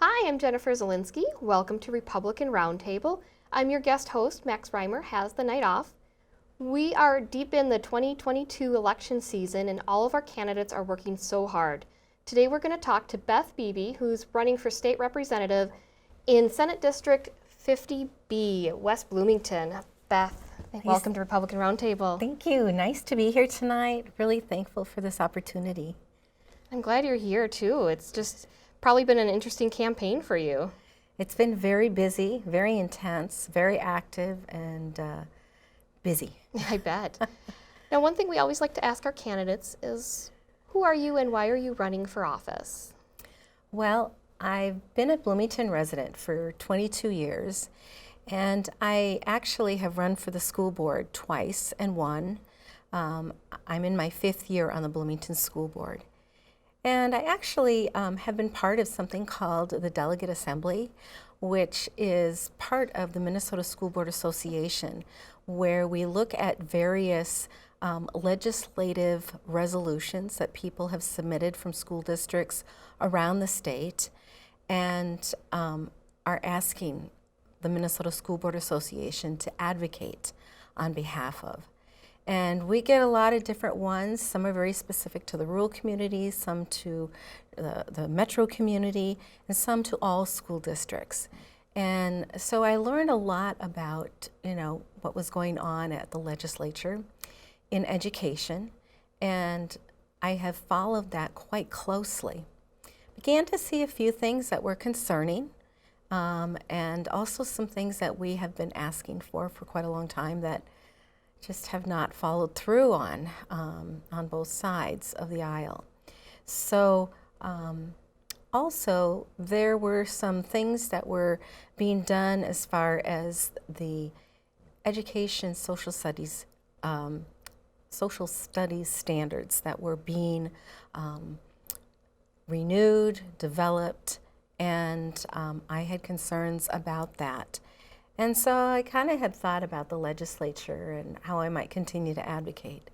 Hi, I'm Jennifer Zielinski. Welcome to Republican Roundtable. I'm your guest host. Max Reimer has the night off. We are deep in the 2022 election season, and all of our candidates are working so hard. Today we're going to talk to Beth Beebe, who's running for state representative in Senate District 50B, West Bloomington. Beth, welcome to Republican Roundtable. Thank you. Nice to be here tonight. Really thankful for this opportunity. I'm glad you're here too. It's just probably been an interesting campaign for you. It's been very busy, very intense, very active, and busy. I bet. Now, one thing we always like to ask our candidates is, who are you and why are you running for office? Well, I've been a Bloomington resident for 22 years, and I actually have run for the school board twice and won. I'm in my 5th year on the Bloomington School Board. And I actually have been part of something called the Delegate Assembly, which is part of the Minnesota School Board Association, where we look at various legislative resolutions that people have submitted from school districts around the state and are asking the Minnesota School Board Association to advocate on behalf of. And we get a lot of different ones. Some are very specific to the rural communities, some to the metro community, and some to all school districts. And so I learned a lot about, what was going on at the legislature in education, and I have followed that quite closely. Began to see a few things that were concerning, and also some things that we have been asking for quite a long time that just have not followed through on both sides of the aisle. So also there were some things that were being done as far as the education social studies standards that were being renewed, developed, and I had concerns about that. And so I kind of had thought about the legislature and how I might continue to advocate.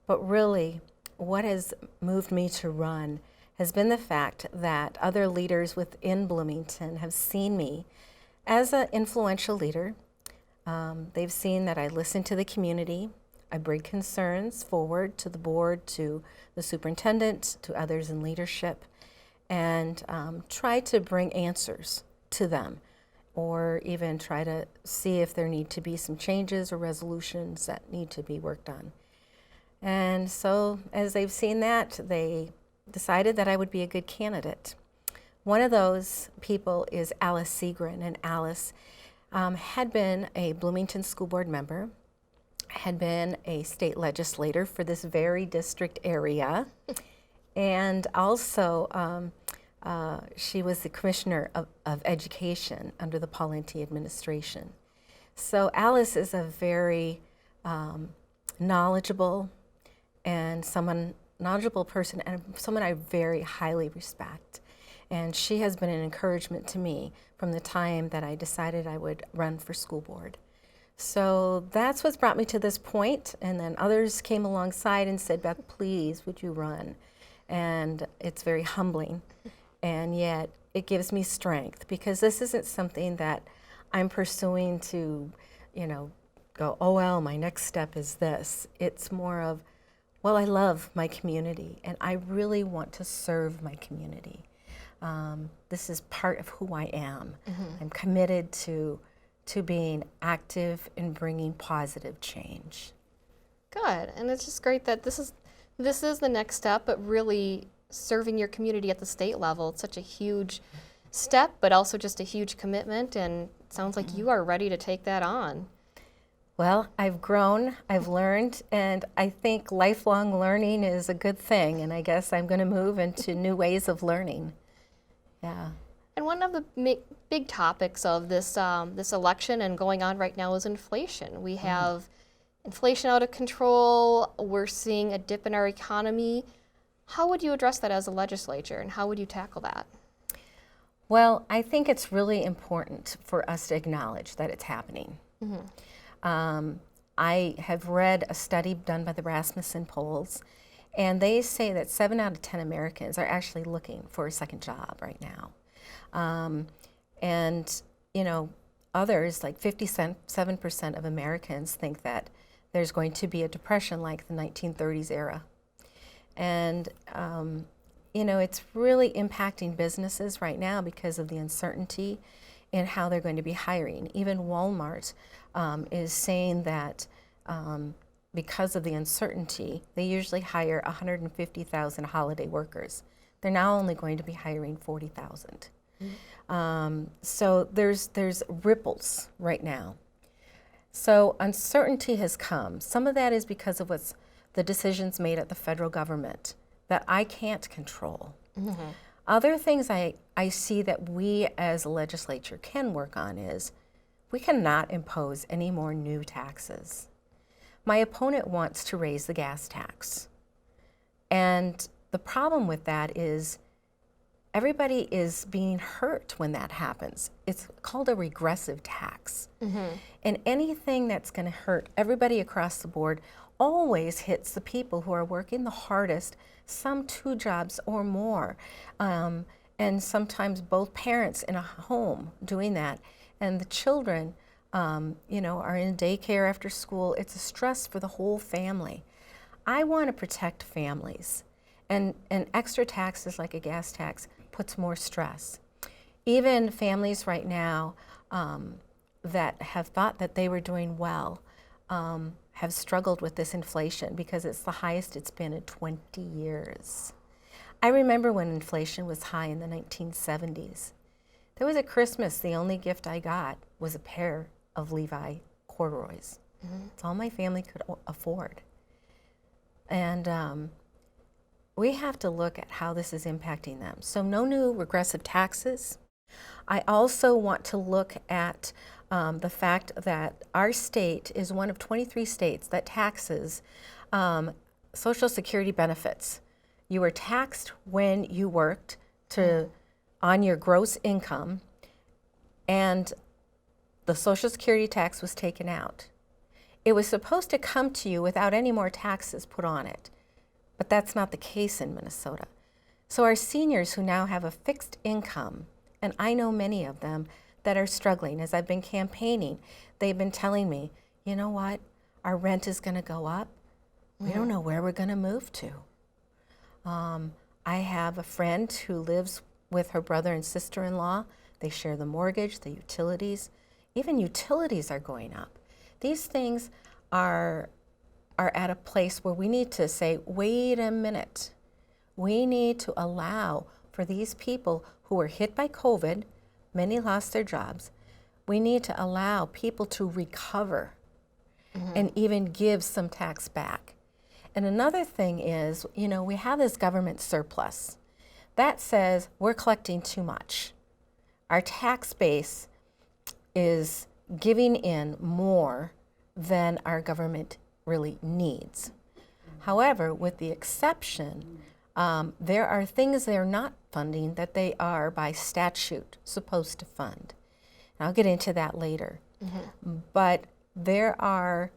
But really, what has moved me to run has been the fact that other leaders within Bloomington have seen me as an influential leader. They've seen that I listen to the community, I bring concerns forward to the board, to the superintendent, to others in leadership, and try to bring answers to them, or even try to see if there need to be some changes or resolutions that need to be worked on. And so as they've seen that, they decided that I would be a good candidate. One of those people is Alice Seagren, and Alice had been a Bloomington School Board member, had been a state legislator for this very district area, and also she was the Commissioner of Education under the Pawlenty administration. So Alice is a very knowledgeable person and someone I very highly respect. And she has been an encouragement to me from the time that I decided I would run for school board. So that's what's brought me to this point. And then others came alongside and said, Beth, please, would you run? And it's very humbling. And yet it gives me strength, because this isn't something that I'm pursuing to, go, oh, well, my next step is this. It's more of, well, I love my community and I really want to serve my community. This is part of who I am. Mm-hmm. I'm committed to being active in bringing positive change. Good, and it's just great that this is the next step, but really serving your community at the state level. It's such a huge step, but also just a huge commitment, and it sounds like you are ready to take that on. Well, I've grown, I've learned, and I think lifelong learning is a good thing, and I guess I'm going to move into new ways of learning. Yeah. And one of the big topics of this election and going on right now is inflation. We have inflation out of control. We're seeing a dip in our economy. How would you address that as a legislature, and how would you tackle that? Well, I think it's really important for us to acknowledge that it's happening. Mm-hmm. I have read a study done by the Rasmussen polls, and they say that 7 out of 10 Americans are actually looking for a second job right now. And, you know, others, like 57% of Americans think that there's going to be a depression like the 1930s era. And, you know, it's really impacting businesses right now because of the uncertainty in how they're going to be hiring. Even Walmart is saying that because of the uncertainty, they usually hire 150,000 holiday workers. They're now only going to be hiring 40,000. So there's ripples right now. So uncertainty has come. Some of that is because of what's the decisions made at the federal government that I can't control. Other things I see that we as a legislature can work on is we cannot impose any more new taxes. My opponent wants to raise the gas tax. And the problem with that is everybody is being hurt when that happens. It's called a regressive tax. And anything that's going to hurt everybody across the board always hits the people who are working the hardest, some 2 jobs or more, and sometimes both parents in a home doing that. And the children, you know, are in daycare after school. It's a stress for the whole family. I want to protect families, and extra taxes like a gas tax puts more stress. Even families right now that have thought that they were doing well have struggled with this inflation because it's the highest it's been in 20 years. I remember when inflation was high in the 1970s. There was a Christmas, the only gift I got was a pair of Levi corduroys. It's all my family could afford. And we have to look at how this is impacting them. So no new regressive taxes. I also want to look at the fact that our state is one of 23 states that taxes Social Security benefits. You were taxed when you worked on your gross income, and the Social Security tax was taken out. It was supposed to come to you without any more taxes put on it, but that's not the case in Minnesota. So our seniors who now have a fixed income, and I know many of them that are struggling. As I've been campaigning, they've been telling me, you know what, our rent is going to go up. We don't know where we're going to move to. I have a friend who lives with her brother and sister-in-law. They share the mortgage, the utilities. Even utilities are going up. These things are at a place where we need to say, wait a minute. We need to allow for these people who were hit by COVID, many lost their jobs. We need to allow people to recover and even give some tax back. And another thing is, you know, we have this government surplus. That says we're collecting too much. Our tax base is giving in more than our government really needs. However, with the exception, there are things they're not funding that they are by statute supposed to fund. And I'll get into that later. But there are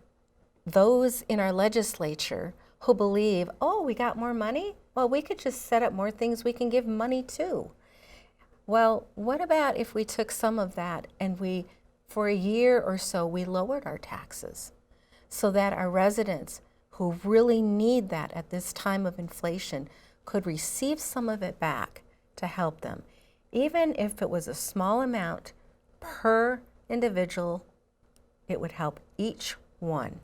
those in our legislature who believe, oh, we got more money? Well, we could just set up more things we can give money to. Well, what about if we took some of that and we, for a year or so, we lowered our taxes so that our residents who really need that at this time of inflation could receive some of it back to help them. Even if it was a small amount per individual, it would help each one.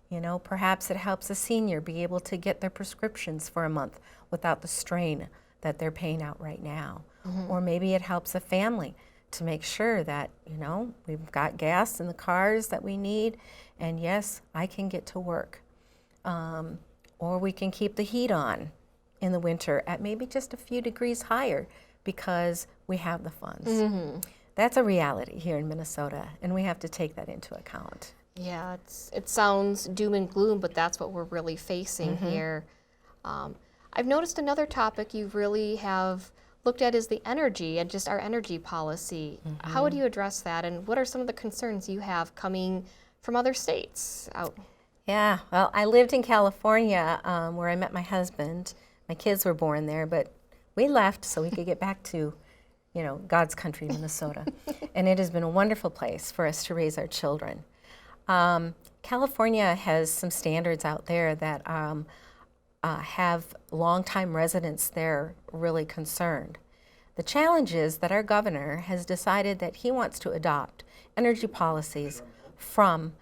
You know, perhaps it helps a senior be able to get their prescriptions for a month without the strain that they're paying out right now. Or maybe it helps a family to make sure that, you know, we've got gas in the cars that we need, and yes, I can get to work. Or we can keep the heat on in the winter at maybe just a few degrees higher because we have the funds. That's a reality here in Minnesota, and we have to take that into account. Yeah, it sounds doom and gloom, but that's what we're really facing here. I've noticed another topic you really have looked at is the energy and just our energy policy. How would you address that, and what are some of the concerns you have coming from other states out? Yeah, well, I lived in California where I met my husband. My kids were born there, but we left so we could get back to God's country, Minnesota. And it has been a wonderful place for us to raise our children. California has some standards out there that have longtime residents there really concerned. The challenge is that our governor has decided that he wants to adopt energy policies from,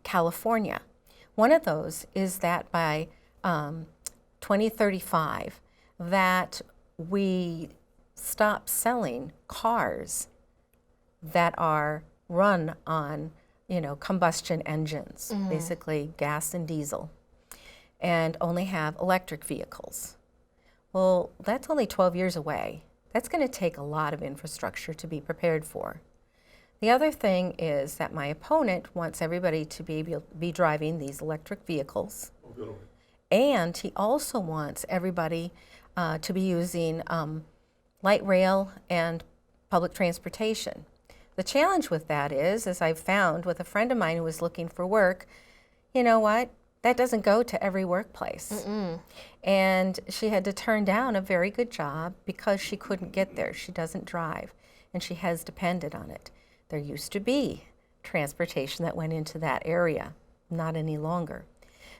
California. One of those is that by 2035, that we stop selling cars that are run on, combustion engines, basically gas and diesel, and only have electric vehicles. Well, that's only 12 years away. That's going to take a lot of infrastructure to be prepared for. The other thing is that my opponent wants everybody to be driving these electric vehicles. And he also wants everybody to be using light rail and public transportation. The challenge with that is, as I've found with a friend of mine who was looking for work, you know what? That doesn't go to every workplace. And she had to turn down a very good job because she couldn't get there. She doesn't drive, and she has depended on it. There used to be transportation that went into that area, not any longer.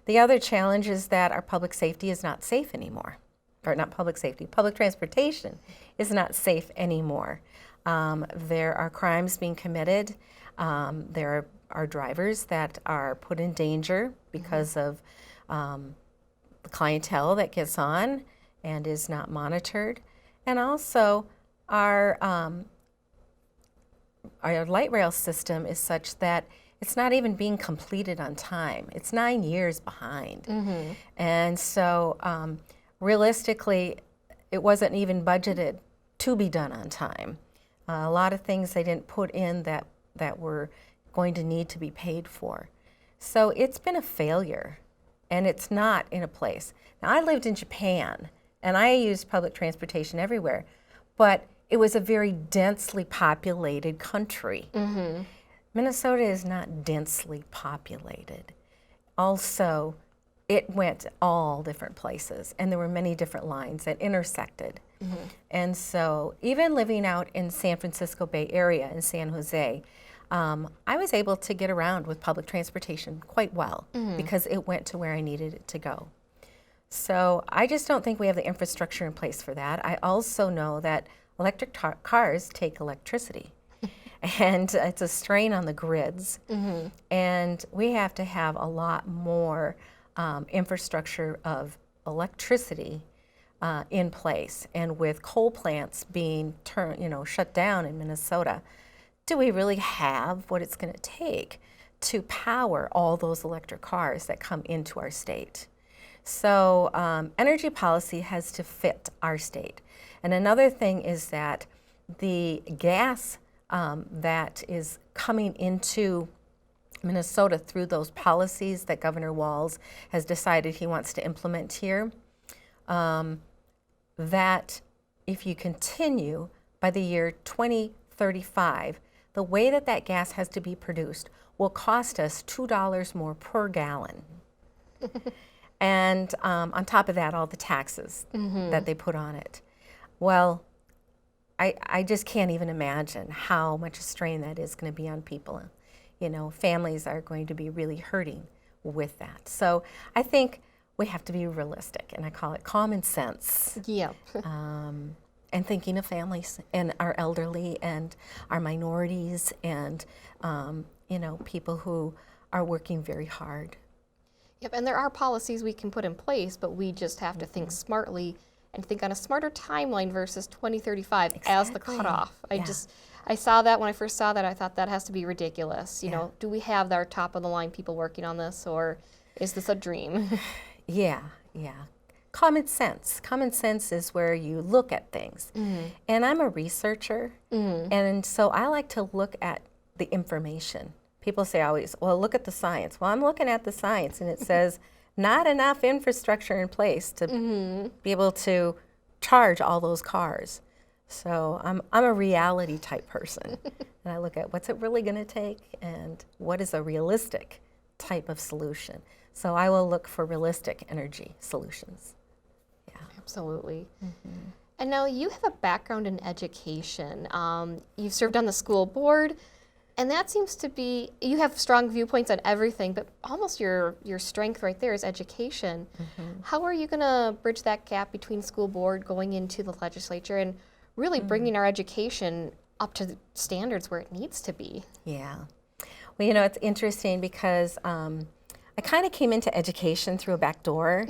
The other challenge is that our public safety is not safe anymore. Or not public safety, public transportation is not safe anymore. There are crimes being committed. There are drivers that are put in danger because of the clientele that gets on and is not monitored. And also our light rail system is such that it's not even being completed on time. It's 9 years behind. And so realistically, it wasn't even budgeted to be done on time. A lot of things they didn't put in that were going to need to be paid for. So it's been a failure, and it's not in a place. Now, I lived in Japan, and I used public transportation everywhere, but it was a very densely populated country. Minnesota is not densely populated. Also, it went all different places, and there were many different lines that intersected. And so even living out in San Francisco Bay Area in San Jose, I was able to get around with public transportation quite well because it went to where I needed it to go. So I just don't think we have the infrastructure in place for that. I also know that electric cars take electricity. And it's a strain on the grids. And we have to have a lot more infrastructure of electricity in place. And with coal plants being shut down in Minnesota, do we really have what it's going to take to power all those electric cars that come into our state? So energy policy has to fit our state. And another thing is that the gas that is coming into Minnesota through those policies that Governor Walz has decided he wants to implement here, that if you continue by the year 2035, the way that gas has to be produced will cost us $2 more per gallon. And on top of that, all the taxes that they put on it. Well, I just can't even imagine how much strain that is going to be on people. Families are going to be really hurting with that. So I think we have to be realistic, and I call it common sense. Yep. And thinking of families and our elderly and our minorities and people who are working very hard. Yep, and there are policies we can put in place, but we just have to think smartly and think on a smarter timeline versus 2035 as the cutoff. I saw that when I first saw that. I thought that has to be ridiculous. You know, do we have our top of the line people working on this, or is this a dream? Yeah. Common sense. Common sense is where you look at things. And I'm a researcher, and so I like to look at the information. People say always, well, look at the science. Well, I'm looking at the science, and it says not enough infrastructure in place to be able to charge all those cars. So I'm a reality type person, and I look at what's it really going to take and what is a realistic type of solution. So I will look for realistic energy solutions. Absolutely. And now you have a background in education. You've served on the school board, and that seems to be, you have strong viewpoints on everything, but almost your strength right there is education. How are you going to bridge that gap between school board going into the legislature and really bringing our education up to the standards where it needs to be? Yeah. Well, you know, it's interesting because I kind of came into education through a back door.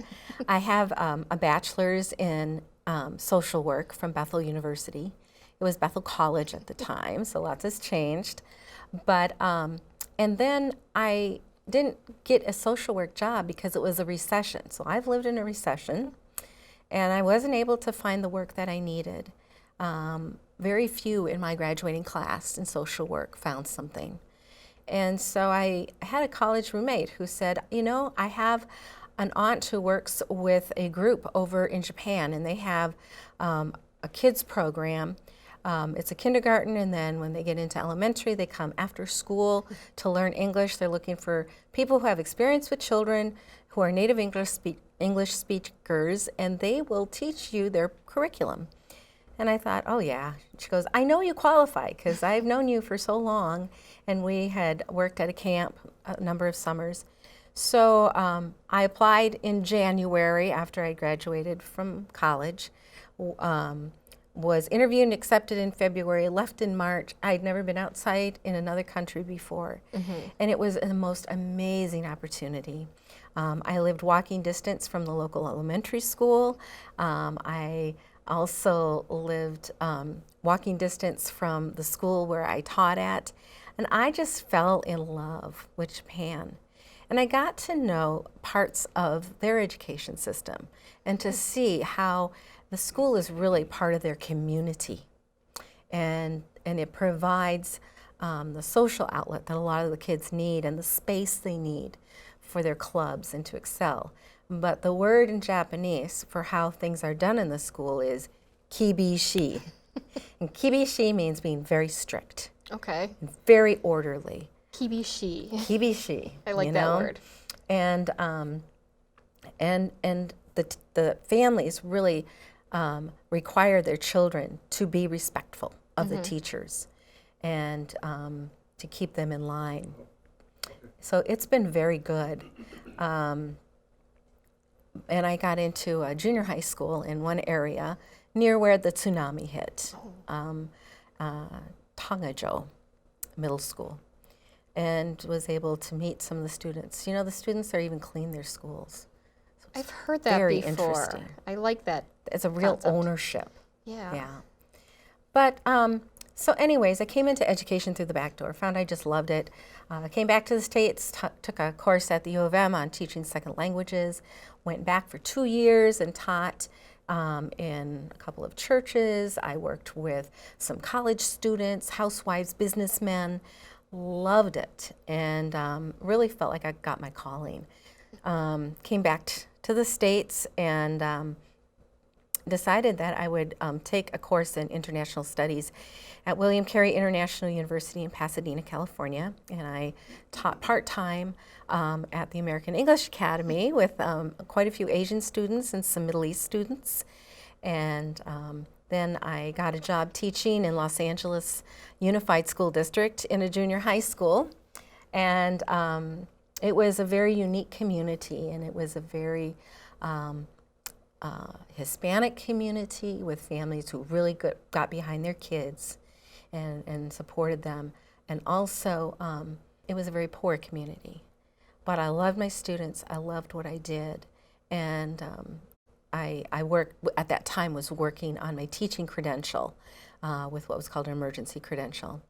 I have a bachelor's in social work from Bethel University. It was Bethel College at the time, so lots has changed. But, and then I didn't get a social work job because it was a recession. So I've lived in a recession, and I wasn't able to find the work that I needed. Very few in my graduating class in social work found something. And so I had a college roommate who said, you know, I have an aunt who works with a group over in Japan, and they have a kids program. It's a kindergarten, and then when they get into elementary, they come after school to learn English. They're looking for people who have experience with children, who are native English speakers, and they will teach you their curriculum. And I thought, oh yeah. She goes, I know you qualify because I've known you for so long, and we had worked at a camp a number of summers. So I applied in January after I graduated from college. Was interviewed and accepted in February, left in March. I'd never been outside in another country before. And it was the most amazing opportunity. I lived walking distance from the local elementary school. I also lived walking distance from the school where I taught at. And I just fell in love with Japan. And I got to know parts of their education system and to see how the school is really part of their community, and it provides the social outlet that a lot of the kids need and the space they need for their clubs and to excel. But the word in Japanese for how things are done in the school is kibishi. And kibishi means being very strict. Okay. Very orderly. Kibishi. Kibishi. I like that word. And the families really require their children to be respectful of the teachers and to keep them in line. So it's been very good. And I got into a junior high school in one area near where the tsunami hit, Tongajo Middle School, and was able to meet some of the students. You know, the students there even clean their schools. So I've heard that very before. Interesting. I like that. It's a real concept. ownership. Yeah. Yeah. But so anyways, I came into education through the back door, found I just loved it. Came back to the States, took a course at the U of M on teaching second languages, went back for 2 years and taught in a couple of churches. I worked with some college students, housewives, businessmen, loved it, and really felt like I got my calling. Came back to the States and decided that I would take a course in international studies at William Carey International University in Pasadena, California, and I taught part-time at the American English Academy with quite a few Asian students and some Middle East students, and then I got a job teaching in Los Angeles Unified School District in a junior high school, and it was a very unique community, and it was a very Hispanic community with families who really got behind their kids and supported them. And also, it was a very poor community. But I loved my students, I loved what I did, and I worked, at that time was working on my teaching credential with what was called an emergency credential.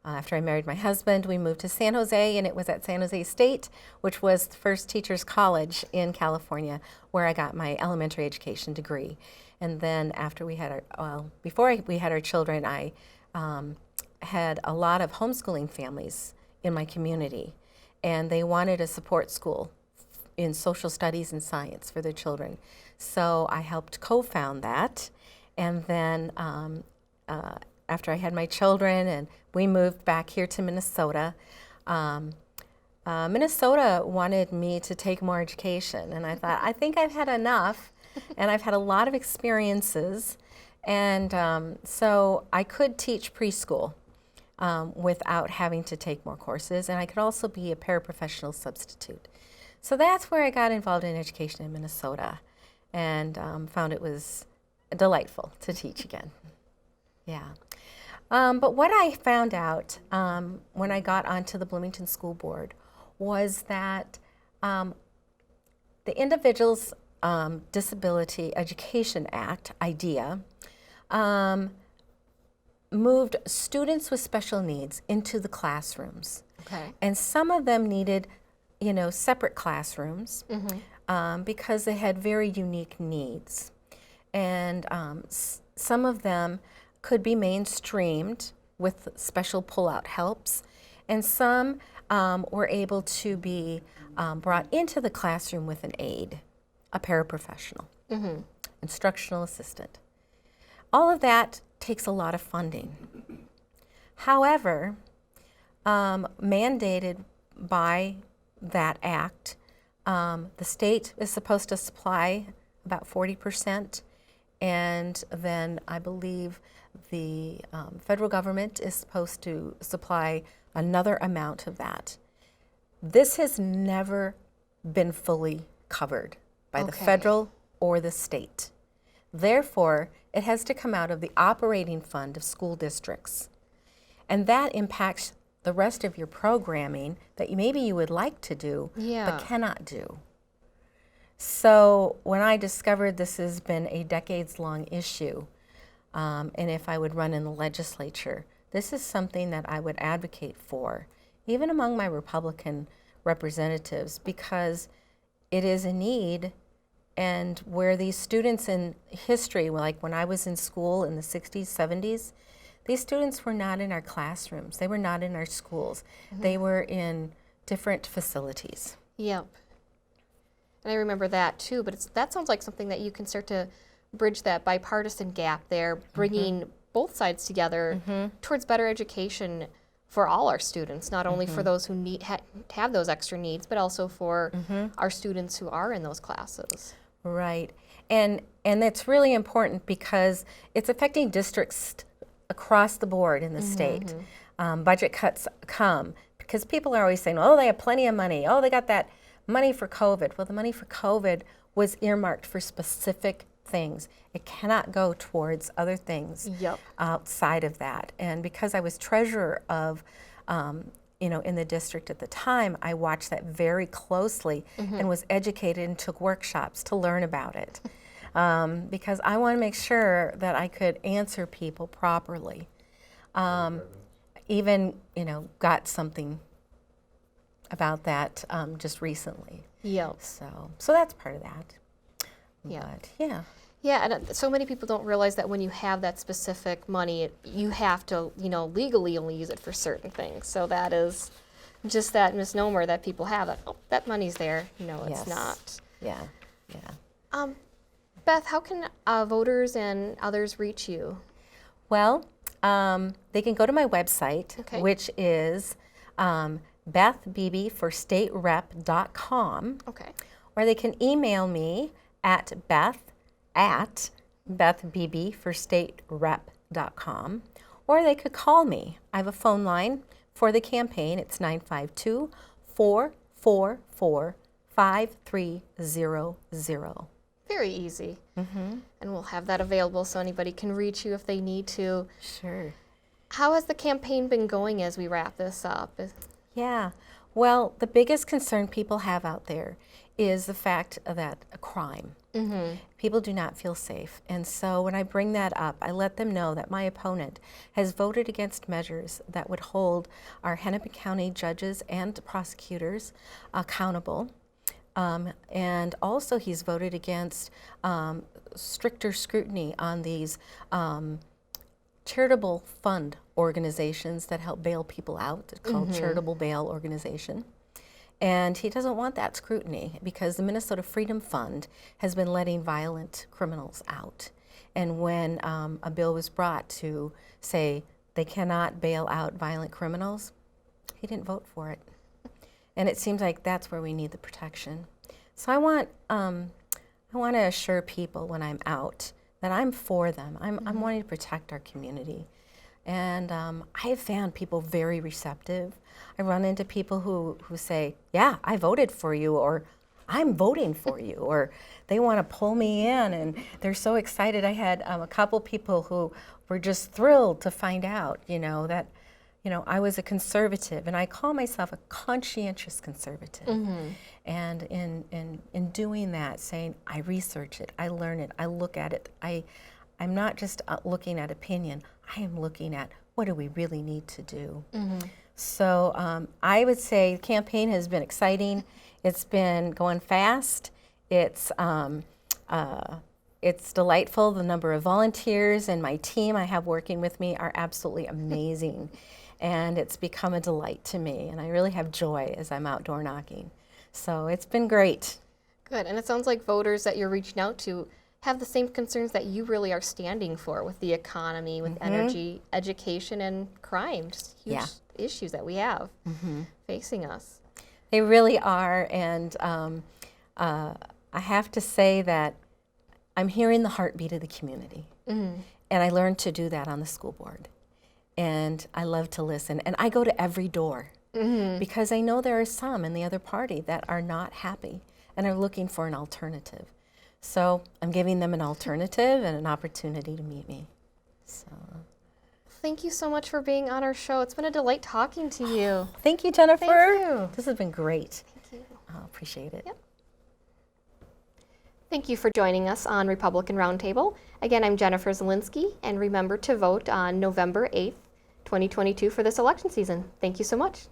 After I married my husband, we moved to San Jose, and it was at San Jose State, which was the first teacher's college in California, where I got my elementary education degree. And then after we had before we had our children, I had a lot of homeschooling families in my community, and they wanted a support school in social studies and science for their children. So I helped co-found that, and then after I had my children and we moved back here to Minnesota, Minnesota wanted me to take more education, and I thought, I think I've had enough, and I've had a lot of experiences, And so I could teach preschool without having to take more courses, and I could also be a paraprofessional substitute. So that's where I got involved in education in Minnesota, and found it was delightful to teach again. Yeah. But what I found out when I got onto the Bloomington School Board was that the Individuals Disability Education Act, IDEA, moved students with special needs into the classrooms. Okay. And some of them needed, separate classrooms because they had very unique needs. And some of them could be mainstreamed with special pull-out helps, and some were able to be brought into the classroom with an aide, a paraprofessional, instructional assistant. All of that takes a lot of funding. However, mandated by that act, the state is supposed to supply about 40%, and then I believe the federal government is supposed to supply another amount of that. This has never been fully covered by the federal or the state. Therefore, it has to come out of the operating fund of school districts. And that impacts the rest of your programming that maybe you would like to do, but cannot do. So when I discovered this has been a decades-long issue, and if I would run in the legislature, this is something that I would advocate for, even among my Republican representatives, because it is a need. And where these students in history, like when I was in school in the 60s, 70s, these students were not in our classrooms. They were not in our schools. They were in different facilities. Yep. And I remember that too, but that sounds like something that you can start to bridge that bipartisan gap there, bringing both sides together towards better education for all our students, not only for those who have those extra needs, but also for our students who are in those classes. Right. And it's really important because it's affecting districts across the board in the state. Budget cuts come because people are always saying, oh, they have plenty of money. Oh, they got that money for COVID. Well, the money for COVID was earmarked for specific things. It cannot go towards other things outside of that. And because I was treasurer of in the district at the time, I watched that very closely and was educated and took workshops to learn about it. Because I want to make sure that I could answer people properly. Even, got something about that just recently. So that's part of that. But, Yeah, and so many people don't realize that when you have that specific money, you have to, legally only use it for certain things. So that is just that misnomer that people have that, oh, that money's there. No, it's not. Yeah. Beth, how can voters and others reach you? Well, they can go to my website, which is BethBeebe or they can email me at bethbeebe@bethbebeforstaterep.com, or they could call me. I have a phone line for the campaign. It's 952-444-5300. Very easy. And we'll have that available so anybody can reach you if they need to. Sure. How has the campaign been going as we wrap this up? Yeah. Well, the biggest concern people have out there is the fact that a crime. People do not feel safe. And so when I bring that up, I let them know that my opponent has voted against measures that would hold our Hennepin County judges and prosecutors accountable. And also he's voted against stricter scrutiny on these charitable fund organizations that help bail people out. It's called Charitable Bail Organization. And he doesn't want that scrutiny because the Minnesota Freedom Fund has been letting violent criminals out. And when a bill was brought to say they cannot bail out violent criminals, he didn't vote for it. And it seems like that's where we need the protection. So I want to assure people when I'm out that I'm for them. I'm wanting to protect our community. And I have found people very receptive. I run into people who say, yeah, I voted for you, or I'm voting for you, or they want to pull me in, and they're so excited. I had a couple people who were just thrilled to find out, that, I was a conservative, and I call myself a conscientious conservative. And in doing that, saying, I research it, I learn it, I look at it, I'm not just looking at opinion, I am looking at what do we really need to do. So I would say the campaign has been exciting. It's been going fast. It's delightful. The number of volunteers and my team I have working with me are absolutely amazing. And it's become a delight to me. And I really have joy as I'm outdoor knocking. So it's been great. Good. And it sounds like voters that you're reaching out to have the same concerns that you really are standing for with the economy, with energy, education, and crime. Just huge issues that we have facing us. They really are. And I have to say that I'm hearing the heartbeat of the community. And I learned to do that on the school board. And I love to listen. And I go to every door because I know there are some in the other party that are not happy and are looking for an alternative. So I'm giving them an alternative and an opportunity to meet me. So Thank you so much for being on our show. It's been a delight talking to you. Thank you, Jennifer. Thank you. This has been great. Thank you. I appreciate it. Yep. Thank you for joining us on Republican Roundtable. Again, I'm Jennifer Zielinski, and remember to vote on November 8th, 2022 for this election season. Thank you so much.